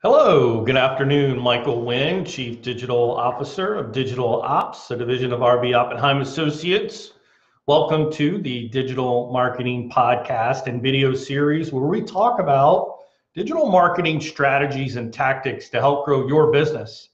Hello, good afternoon. Michael Nguyen, Chief Digital Officer of Digital Ops, a division of RB Oppenheim Associates. Welcome to the Digital Marketing Podcast and video series where we talk about digital marketing strategies and tactics to help grow your business.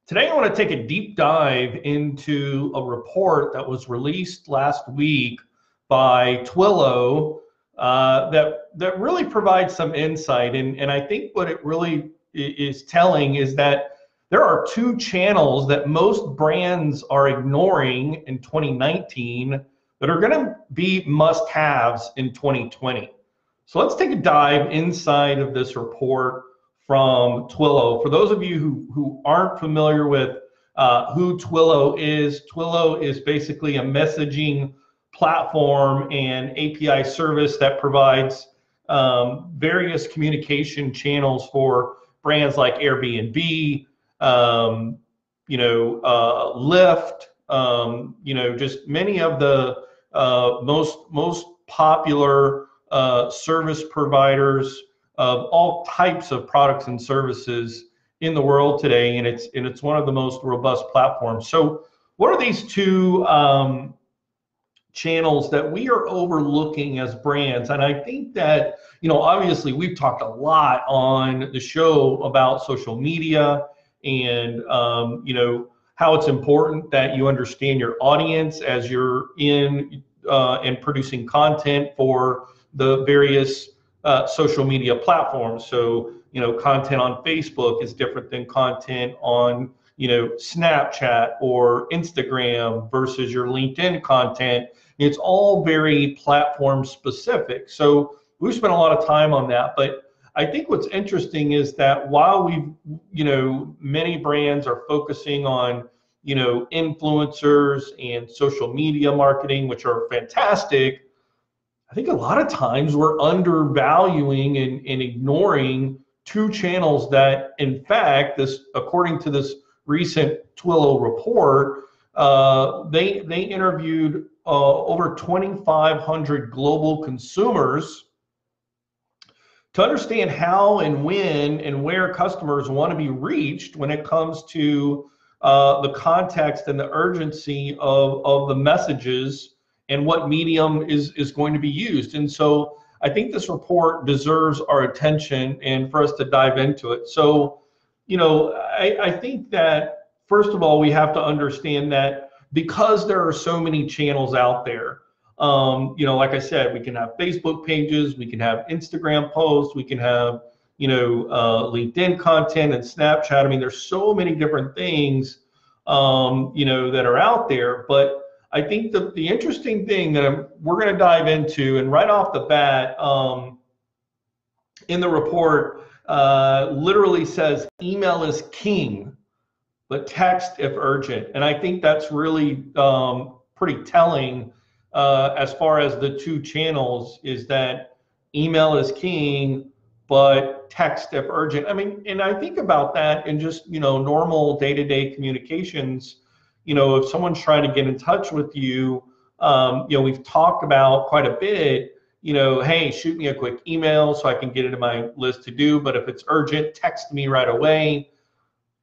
Today, I want to take a deep dive into a report that was released last week by Twilio that really provides some insight. And I think what it really is telling is that there are two channels that most brands are ignoring in 2019 that are going to be must-haves in 2020. So let's take a dive inside of this report from Twilio. For those of you who aren't familiar with who Twilio is basically a messaging platform and API service that provides various communication channels for brands like Airbnb, Lyft, just many of the most popular service providers of all types of products and services in the world today, and it's one of the most robust platforms. So, what are these two channels that we are overlooking as brands? And I think that, obviously we've talked a lot on the show about social media and, how it's important that you understand your audience as you're in and producing content for the various social media platforms. So, content on Facebook is different than content on, Snapchat or Instagram versus your LinkedIn content. It's all very platform specific. So we've spent a lot of time on that. But I think what's interesting is that while many brands are focusing on, influencers and social media marketing, which are fantastic, I think a lot of times we're undervaluing and ignoring two channels that, in fact, according to this recent Twilio report, they interviewed over 2,500 global consumers to understand how and when and where customers want to be reached when it comes to the context and the urgency of the messages and what medium is going to be used. And so I think this report deserves our attention and for us to dive into it. So, I think that, first of all, we have to understand that because there are so many channels out there, like I said, we can have Facebook pages, we can have Instagram posts, we can have, LinkedIn content and Snapchat. I mean, there's so many different things, that are out there. But I think the interesting thing that we're going to dive into, and right off the bat, in the report, literally says email is king, but text if urgent. And I think that's really pretty telling as far as the two channels, is that email is king, but text if urgent. I mean, and I think about that in just, normal day-to-day communications. If someone's trying to get in touch with you, we've talked about quite a bit, hey, shoot me a quick email so I can get it in my list to do. But if it's urgent, text me right away.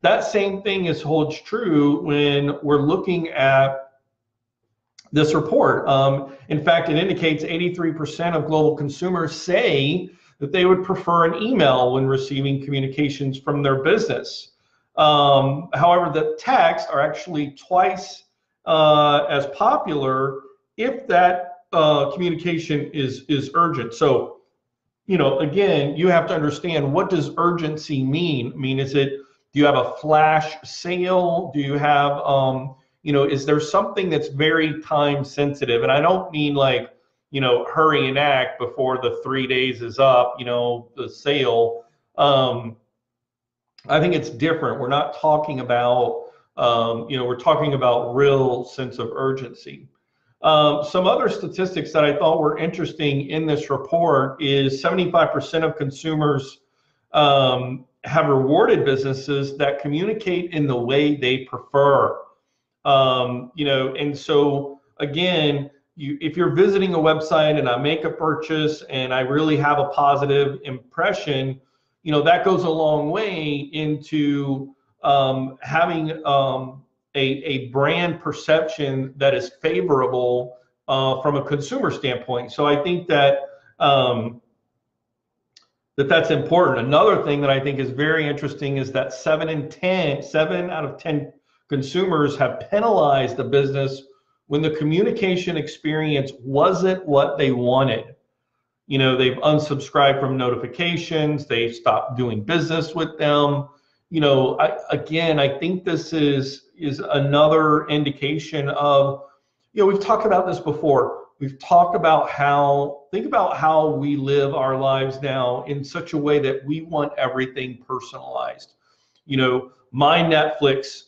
That same thing holds true when we're looking at this report. In fact, it indicates 83% of global consumers say that they would prefer an email when receiving communications from their business. However, the texts are actually twice as popular if that communication is urgent. So, again, you have to understand, what does urgency mean? I mean, do you have a flash sale? Do you have, is there something that's very time sensitive? And I don't mean like, hurry and act before the 3 days is up, the sale. I think it's different. We're not talking about, we're talking about real sense of urgency. Some other statistics that I thought were interesting in this report is 75% of consumers have rewarded businesses that communicate in the way they prefer. And so again, if you're visiting a website and I make a purchase and I really have a positive impression, that goes a long way into having a brand perception that is favorable from a consumer standpoint. So I think that that's important. Another thing that I think is very interesting is that 7 out of 10 consumers have penalized the business when the communication experience wasn't what they wanted. They've unsubscribed from notifications, they've stopped doing business with them. I think this is another indication of, we've talked about this before. We've talked about think about how we live our lives now in such a way that we want everything personalized. My Netflix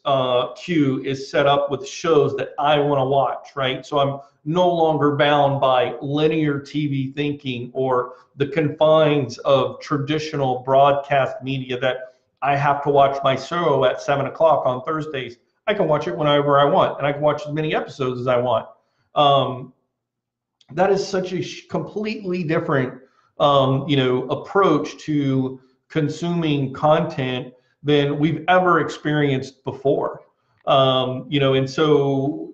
queue is set up with shows that I want to watch, right? So I'm no longer bound by linear TV thinking or the confines of traditional broadcast media that I have to watch my show at 7 o'clock on Thursdays. I can watch it whenever I want, and I can watch as many episodes as I want. That is such a completely different, approach to consuming content than we've ever experienced before. And so,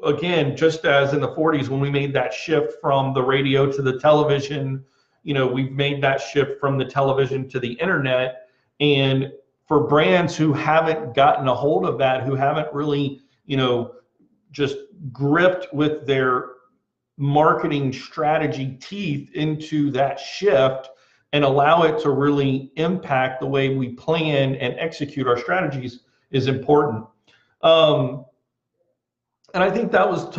again, just as in the 40s when we made that shift from the radio to the television, we've made that shift from the television to the internet. And for brands who haven't gotten a hold of that, who haven't really, just gripped with their marketing strategy teeth into that shift and allow it to really impact the way we plan and execute our strategies is important. And I think that was,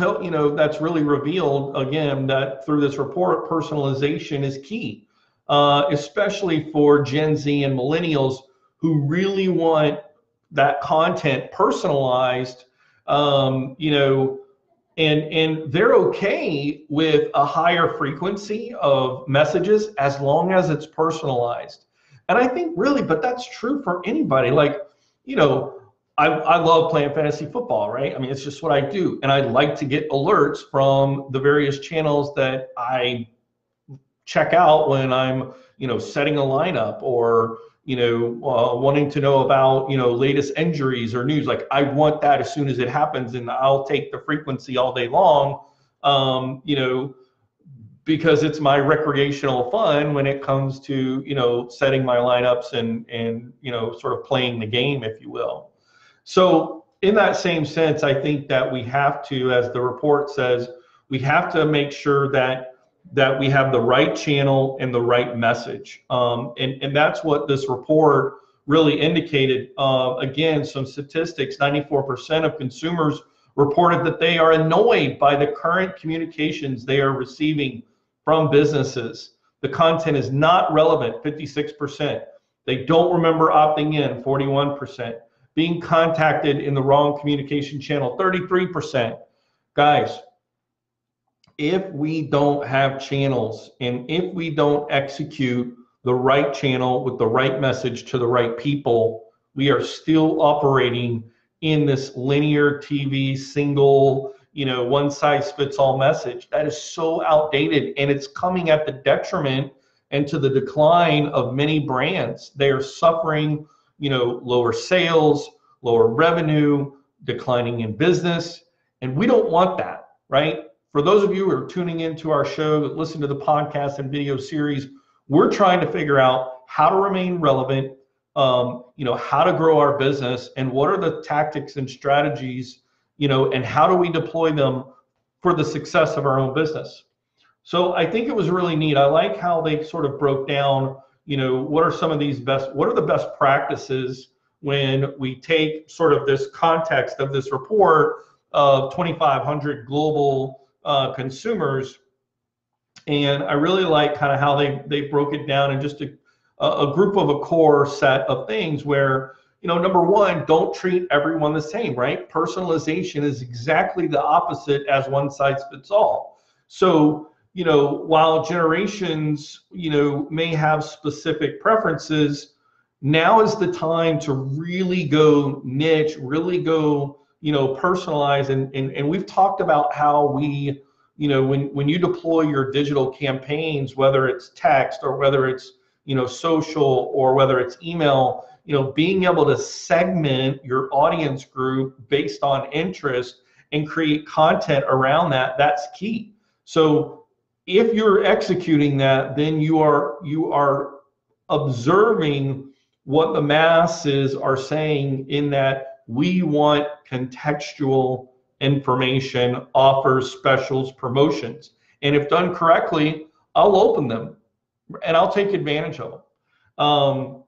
that's really revealed again that through this report, personalization is key, especially for Gen Z and millennials who really want that content personalized, and they're okay with a higher frequency of messages as long as it's personalized. And I think really, but that's true for anybody. Like, I love playing fantasy football, right? I mean, it's just what I do. And I like to get alerts from the various channels that I check out when I'm, setting a lineup or, wanting to know about, latest injuries or news. Like I want that as soon as it happens, and I'll take the frequency all day long, because it's my recreational fun when it comes to, setting my lineups and sort of playing the game, if you will. So in that same sense, I think that we have to, as the report says, we have to make sure that we have the right channel and the right message. And that's what this report really indicated. Again, some statistics, 94% of consumers reported that they are annoyed by the current communications they are receiving from businesses. The content is not relevant, 56%. They don't remember opting in, 41%. Being contacted in the wrong communication channel, 33%. Guys, if we don't have channels and if we don't execute the right channel with the right message to the right people, we are still operating in this linear TV single, one size fits all message. That is so outdated, and it's coming at the detriment and to the decline of many brands. They are suffering, lower sales, lower revenue, declining in business, and we don't want that, right? For those of you who are tuning into our show, that listen to the podcast and video series, we're trying to figure out how to remain relevant, how to grow our business, and what are the tactics and strategies, and how do we deploy them for the success of our own business. So I think it was really neat. I like how they sort of broke down, what are the best practices when we take sort of this context of this report of 2,500 global consumers. And I really like kind of how they broke it down in just a group of a core set of things where, number one, don't treat everyone the same, right? Personalization is exactly the opposite as one size fits all. So, while generations, may have specific preferences, now is the time to really go niche, really go, personalize. And we've talked about how we, when you deploy your digital campaigns, whether it's text or whether it's, social, or whether it's email, being able to segment your audience group based on interest and create content around that, that's key. So if you're executing that, then you are observing what the masses are saying, in that we want contextual information, offers, specials, promotions. And if done correctly, I'll open them and I'll take advantage of them.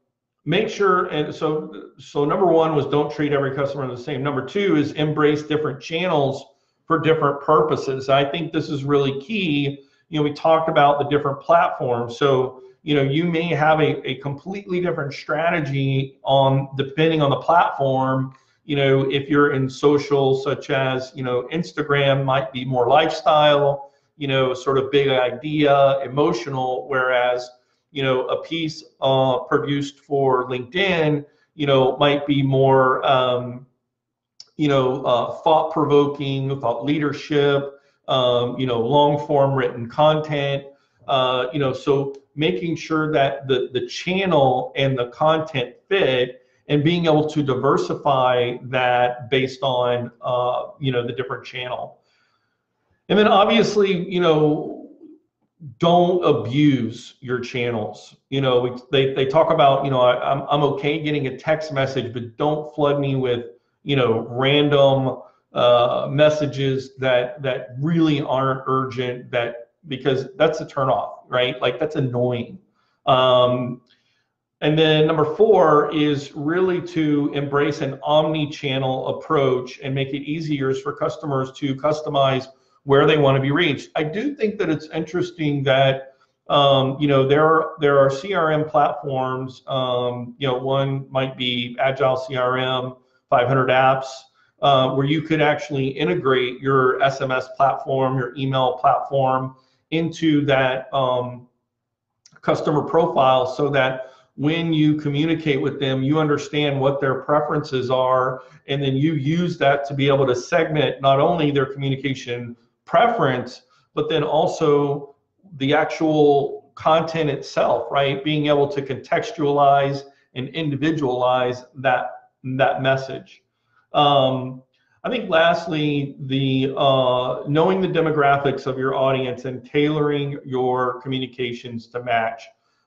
Make sure, and so number one was don't treat every customer the same. Number two is embrace different channels for different purposes. I think this is really key. We talked about the different platforms. So, you may have a completely different strategy depending on the platform. If you're in social, such as, Instagram might be more lifestyle, sort of big idea, emotional, whereas, a piece produced for LinkedIn, might be more, thought-provoking, thought leadership, long-form written content, so making sure that the channel and the content fit, and being able to diversify that based on, the different channel. And then obviously, don't abuse your channels. They talk about, I'm okay getting a text message, but don't flood me with, random messages that really aren't urgent, because that's a turnoff, right? Like, that's annoying. And then number four is really to embrace an omni-channel approach and make it easier for customers to customize where they want to be reached. I do think that it's interesting that there are CRM platforms. One might be Agile CRM, 500 apps, where you could actually integrate your SMS platform, your email platform into that customer profile, so that when you communicate with them, you understand what their preferences are, and then you use that to be able to segment not only their communication preference, but then also the actual content itself, right? Being able to contextualize and individualize that message. I think lastly, knowing the demographics of your audience and tailoring your communications to match.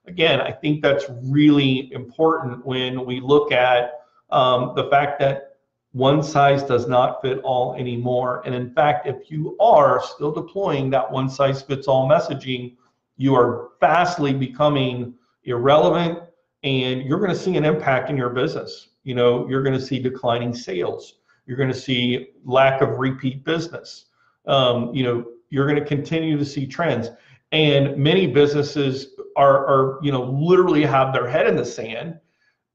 Again, I think that's really important when we look at the fact that one size does not fit all anymore. And in fact, if you are still deploying that one size fits all messaging, you are vastly becoming irrelevant, and you're going to see an impact in your business. You're going to see declining sales. You're going to see lack of repeat business. You're going to continue to see trends. And many businesses are literally have their head in the sand,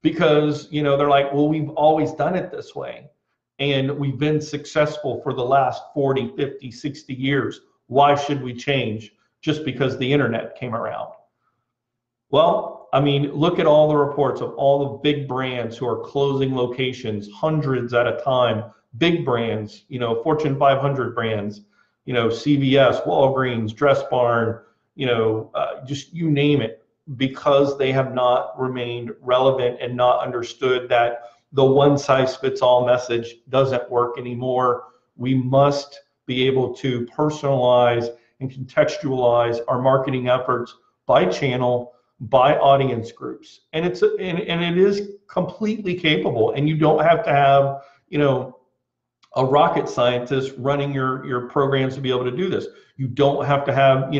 because they're like, well, we've always done it this way, and we've been successful for the last 40, 50, 60 years. Why should we change just because the internet came around? Well, I mean, look at all the reports of all the big brands who are closing locations, hundreds at a time. Big brands, Fortune 500 brands, CVS, Walgreens, Dress Barn, just you name it, because they have not remained relevant and not understood that the one size fits all message doesn't work anymore. We must be able to personalize and contextualize our marketing efforts by channel, by audience groups, and it is completely capable. And you don't have to have a rocket scientist running your programs to be able to do this. You don't have to have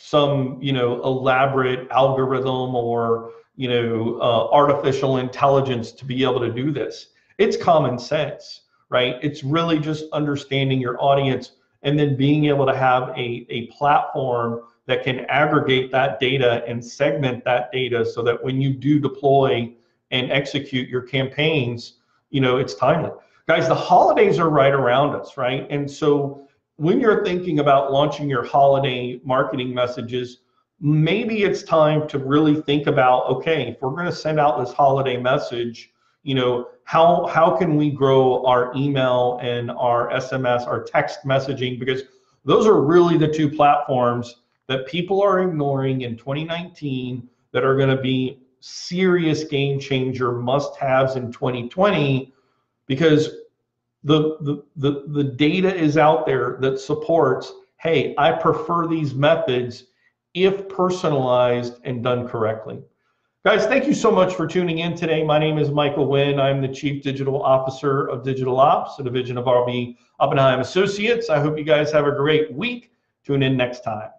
some elaborate algorithm or artificial intelligence to be able to do this. It's common sense, right? It's really just understanding your audience, and then being able to have a platform that can aggregate that data and segment that data, so that when you do deploy and execute your campaigns, it's timely. Guys, the holidays are right around us, right? And so when you're thinking about launching your holiday marketing messages, maybe it's time to really think about, okay, if we're going to send out this holiday message, how can we grow our email and our SMS, our text messaging? Because those are really the two platforms that people are ignoring in 2019 that are going to be serious game changer must-haves in 2020, because the data is out there that supports, hey, I prefer these methods if personalized and done correctly. Guys, thank you so much for tuning in today. My name is Michael Wynn. I'm the Chief Digital Officer of Digital Ops, a division of RB Oppenheim Associates. I hope you guys have a great week. Tune in next time.